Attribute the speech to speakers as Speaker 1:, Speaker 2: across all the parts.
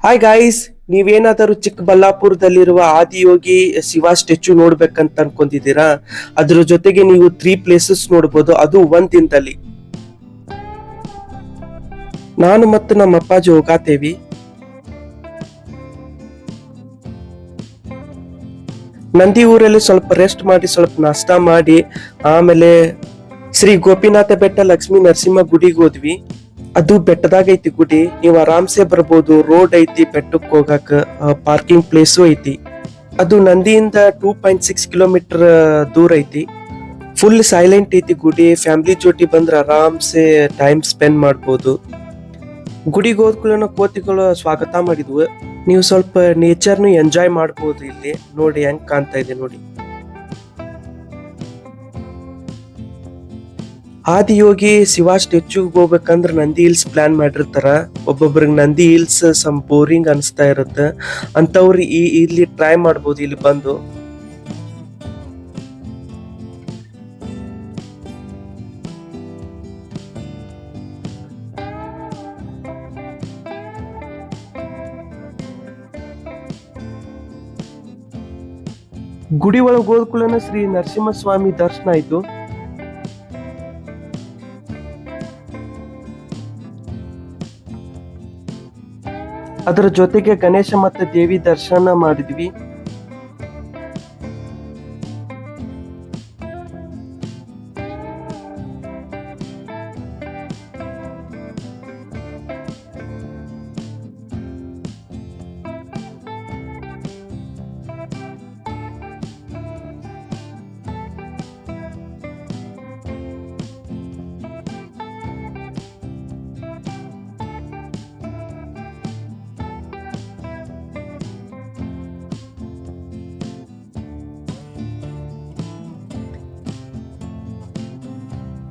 Speaker 1: Hi guys, ನೀವೇನಾದರೂ ಚಿಕ್ಕಬಳ್ಳಾಪುರದಲ್ಲಿರುವ Adiyogi Shiva statue ನೋಡ್ಬೇಕಂತ ಅನ್ಕೊಂಡಿದ್ದೀರಾ? ಅದ್ರ ಜೊತೆಗೆ ನೀವು 3 ಪ್ಲೇಸಸ್ ನೋಡ್ಬೋದು, ಅದು ಒಂದ್ ದಿನದಲ್ಲಿ. ನಾನು ಮತ್ತು ನಮ್ಮ ಅಪ್ಪಾಜಿ ಹೋಗಾತೇವಿ. ನಂದಿ ಊರಲ್ಲಿ ಸ್ವಲ್ಪ ರೆಸ್ಟ್ ಮಾಡಿ, ಸ್ವಲ್ಪ ನಾಷ್ಟಾ ಮಾಡಿ, ಆಮೇಲೆ ಶ್ರೀ ಗೋಪಿನಾಥ ಬೆಟ್ಟ ಲಕ್ಷ್ಮೀ ನರಸಿಂಹ ಗುಡಿಗೆ ಹೋದ್ವಿ. ಅದು ಬೆಟ್ಟದಾಗ ಐತಿ ಗುಡಿ, ನೀವು ಆರಾಮ್ಸೆ ಬರ್ಬೋದು. ರೋಡ್ ಐತಿ, ಬೆಟ್ಟಕ್ಕೆ ಹೋಗಾಕ ಪಾರ್ಕಿಂಗ್ ಪ್ಲೇಸು ಐತಿ. ಅದು ನಂದಿಯಿಂದ 2.6 ಕಿಲೋಮೀಟರ್ ದೂರ ಐತಿ. ಫುಲ್ ಸೈಲೆಂಟ್ ಐತಿ ಗುಡಿ. ಫ್ಯಾಮಿಲಿ ಜೊತೆ ಬಂದ್ರೆ ಆರಾಮ್ಸೆ ಟೈಮ್ ಸ್ಪೆಂಡ್ ಮಾಡ್ಬೋದು. ಗುಡಿಗೆ ಹೋದ್ಕೂಲನ ಕೋತಿಗಳು ಸ್ವಾಗತ ಮಾಡಿದ್ವು. ನೀವು ಸ್ವಲ್ಪ ನೇಚರ್ನು ಎಂಜಾಯ್ ಮಾಡ್ಬೋದು. ಇಲ್ಲಿ ನೋಡಿ ಹೆಂಗ್ ಕಾಣ್ತಾ ಇದೆ ನೋಡಿ. ಆದಿಯೋಗಿ ಶಿವ ಸ್ಟ್ಯಾಚ್ಯೂಗೆ ಹೋಗ್ಬೇಕಂದ್ರ ನಂದಿ ಹಿಲ್ಸ್ ಪ್ಲಾನ್ ಮಾಡಿರ್ತಾರ. ಒಬ್ಬೊಬ್ರಿಗೆ ನಂದಿ ಹಿಲ್ಸ್ ಸಮ್ ಬೋರಿಂಗ್ ಅನಿಸ್ತಾ ಇರುತ್ತೆ, ಅಂತವ್ರು ಇಲ್ಲಿ ಟ್ರೈ ಮಾಡ್ಬೋದು ಇಲ್ಲಿ ಬಂದು. ಗುಡಿ ಒಳಗೆ ಹೋದ್ಕೂಲನ ಶ್ರೀ ನರಸಿಂಹಸ್ವಾಮಿ ದರ್ಶನ ಆಯ್ತು. ಅದರ ಜೊತೆಗೆ ಗಣೇಶ ಮತ್ತೆ ದೇವಿ ದರ್ಶನ ಮಾಡಿದ್ವಿ.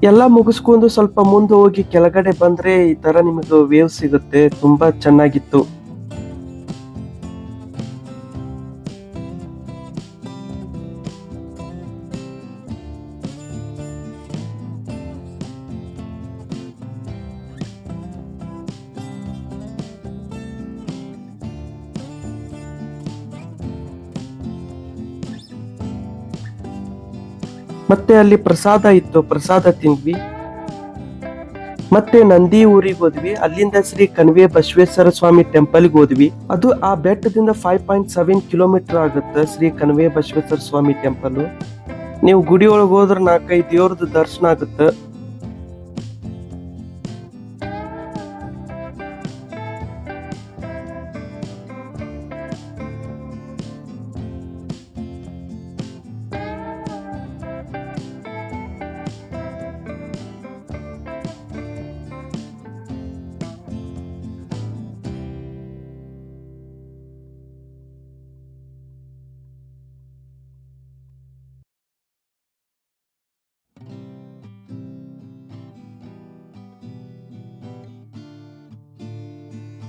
Speaker 1: ಎಲ್ಲ ಮುಗಿಸ್ಕೊಂಡು ಸ್ವಲ್ಪ ಮುಂದೆ ಹೋಗಿ ಕೆಳಗಡೆ ಬಂದ್ರೆ ಈ ತರ ನಿಮಗೆ ವೇವ್ ಸಿಗುತ್ತೆ. ತುಂಬಾ ಚೆನ್ನಾಗಿತ್ತು. ಮತ್ತೆ ಅಲ್ಲಿ ಪ್ರಸಾದ ಇತ್ತು, ಪ್ರಸಾದ ತಿಂದ್ವಿ. ಮತ್ತೆ ನಂದಿ ಊರಿಗೆ ಹೋದ್ವಿ. ಅಲ್ಲಿಂದ ಶ್ರೀ ಕಣಿವೆ ಬಸವೇಶ್ವರ ಸ್ವಾಮಿ ಟೆಂಪಲ್ಗೆ ಹೋದ್ವಿ. ಅದು ಆ ಬೆಟ್ಟದಿಂದ 5.7 ಕಿಲೋಮೀಟರ್ ಆಗುತ್ತೆ. ಶ್ರೀ ಕಣಿವೆ ಬಸವೇಶ್ವರ ಸ್ವಾಮಿ ಟೆಂಪಲ್. ನೀವು ಗುಡಿ ಒಳಗೆ ಹೋದ್ರೆ 4-5 ದೇವ್ರದ್ದು ದರ್ಶನ ಆಗುತ್ತೆ.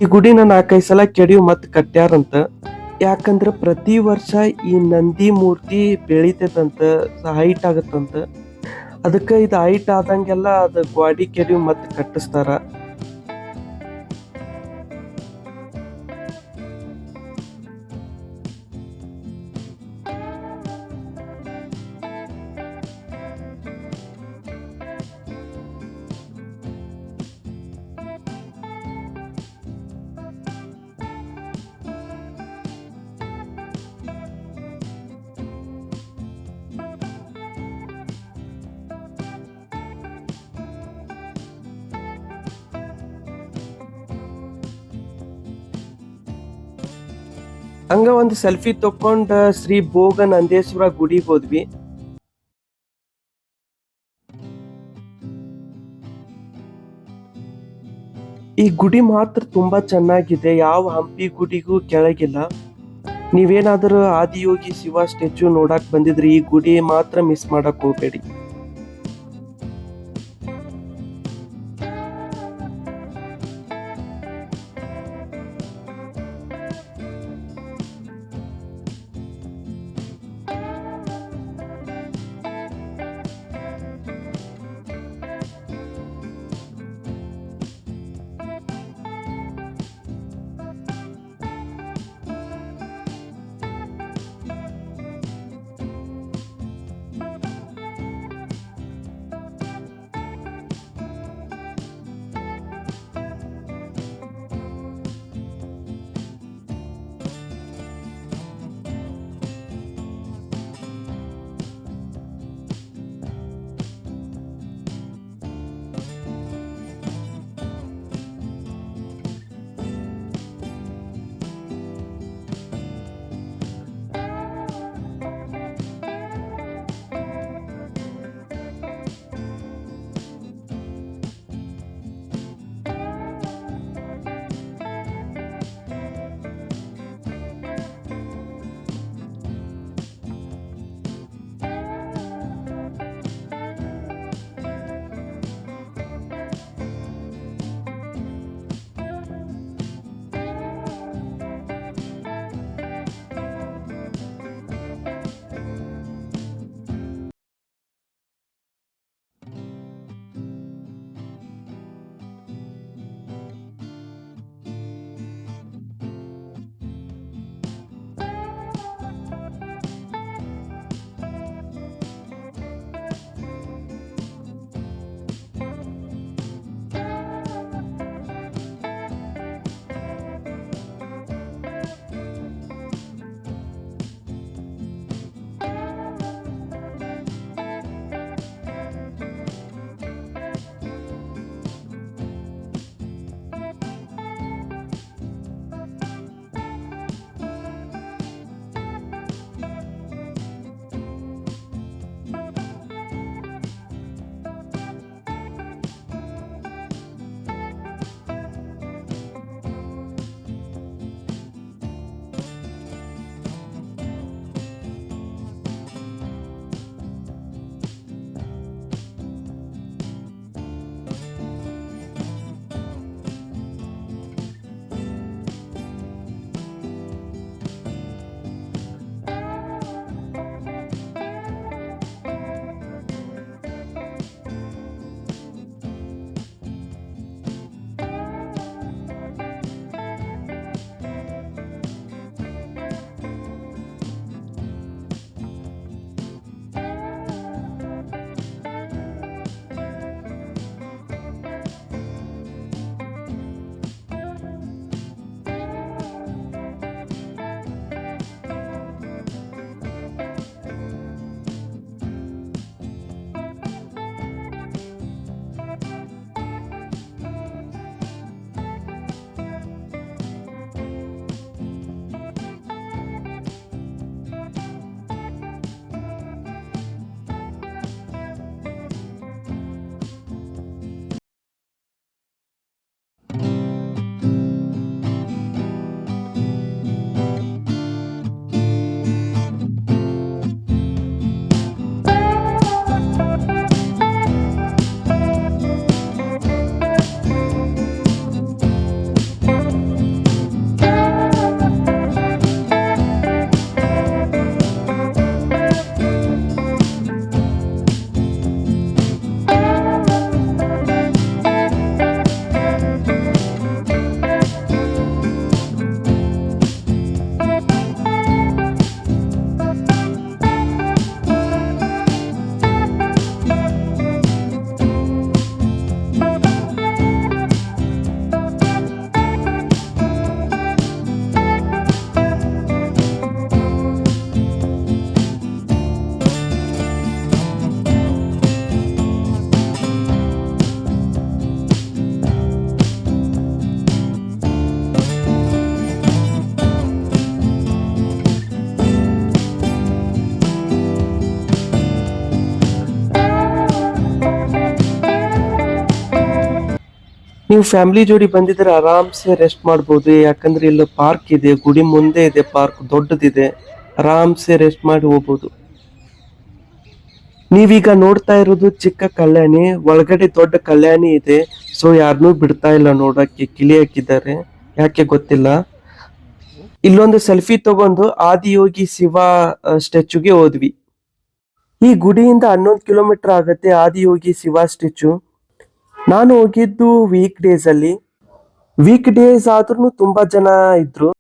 Speaker 1: ಈ ಗುಡಿನ 4-5 ಸಲ ಕೆಡಿಯು ಮತ್ ಕಟ್ಟ್ಯಾರಂತ. ಯಾಕಂದ್ರ ಪ್ರತಿ ವರ್ಷ ಈ ನಂದಿ ಮೂರ್ತಿ ಬೆಳಿತೈತಂತ, ಹೈಟ್ ಆಗತ್ತಂತ. ಅದಕ್ಕ ಇದು ಹೈಟ್ ಆದಂಗೆಲ್ಲ ಅದ ಗ್ವಾಡಿ ಕೆಡಿಯು ಮತ್ ಕಟ್ಟಿಸ್ತಾರ. ಹಂಗ ಒಂದು ಸೆಲ್ಫಿ ತಕೊಂಡ ಶ್ರೀ ಭೋಗ ನಂದೇಶ್ವರ ಗುಡಿಗೆ ಹೋದ್ವಿ. ಈ ಗುಡಿ ಮಾತ್ರ ತುಂಬಾ ಚೆನ್ನಾಗಿದೆ, ಯಾವ ಹಂಪಿ ಗುಡಿಗೂ ಕೆಳಗಿಲ್ಲ. ನೀವೇನಾದರೂ ಆದಿಯೋಗಿ ಶಿವ ಸ್ಟ್ಯಾಚ್ಯೂ ನೋಡಕ್ ಬಂದಿದ್ರಿ, ಈ ಗುಡಿ ಮಾತ್ರ ಮಿಸ್ ಮಾಡಕ್ ಹೋಗ್ಬೇಡಿ. ನೀವು ಫ್ಯಾಮಿಲಿ ಜೋಡಿ ಬಂದಿದ್ರೆ ಆರಾಮ್ಸೆ ರೆಸ್ಟ್ ಮಾಡ್ಬೋದು, ಯಾಕಂದ್ರೆ ಇಲ್ಲಿ ಪಾರ್ಕ್ ಇದೆ, ಗುಡಿ ಮುಂದೆ ಇದೆ ಪಾರ್ಕ್, ದೊಡ್ಡದಿದೆ, ಆರಾಮ್ಸೆ ರೆಸ್ಟ್ ಮಾಡಿ ಹೋಗ್ಬೋದು. ನೀವೀಗ ನೋಡ್ತಾ ಇರೋದು ಚಿಕ್ಕ ಕಲ್ಯಾಣಿ, ಒಳಗಡೆ ದೊಡ್ಡ ಕಲ್ಯಾಣಿ ಇದೆ. ಸೊ ಯಾರನ್ನೂ ಬಿಡ್ತಾ ಇಲ್ಲ ನೋಡಕ್ಕೆ, ಕಿಲಿ ಹಾಕಿದ್ದಾರೆ, ಯಾಕೆ ಗೊತ್ತಿಲ್ಲ. ಇಲ್ಲೊಂದು ಸೆಲ್ಫಿ ತಗೊಂಡು ಆದಿಯೋಗಿ ಶಿವ ಸ್ಟ್ಯಾಚುಗೆ ಹೋದ್ವಿ. ಈ ಗುಡಿಯಿಂದ 11 ಕಿಲೋಮೀಟರ್ ಆಗತ್ತೆ ಆದಿಯೋಗಿ ಶಿವ ಸ್ಟ್ಯಾಚು. ನಾನು ಹೋಗಿದ್ದು ವೀಕ್ ಡೇಸ್ ಆದ್ರೂ ತುಂಬಾ ಜನ ಇದ್ರು.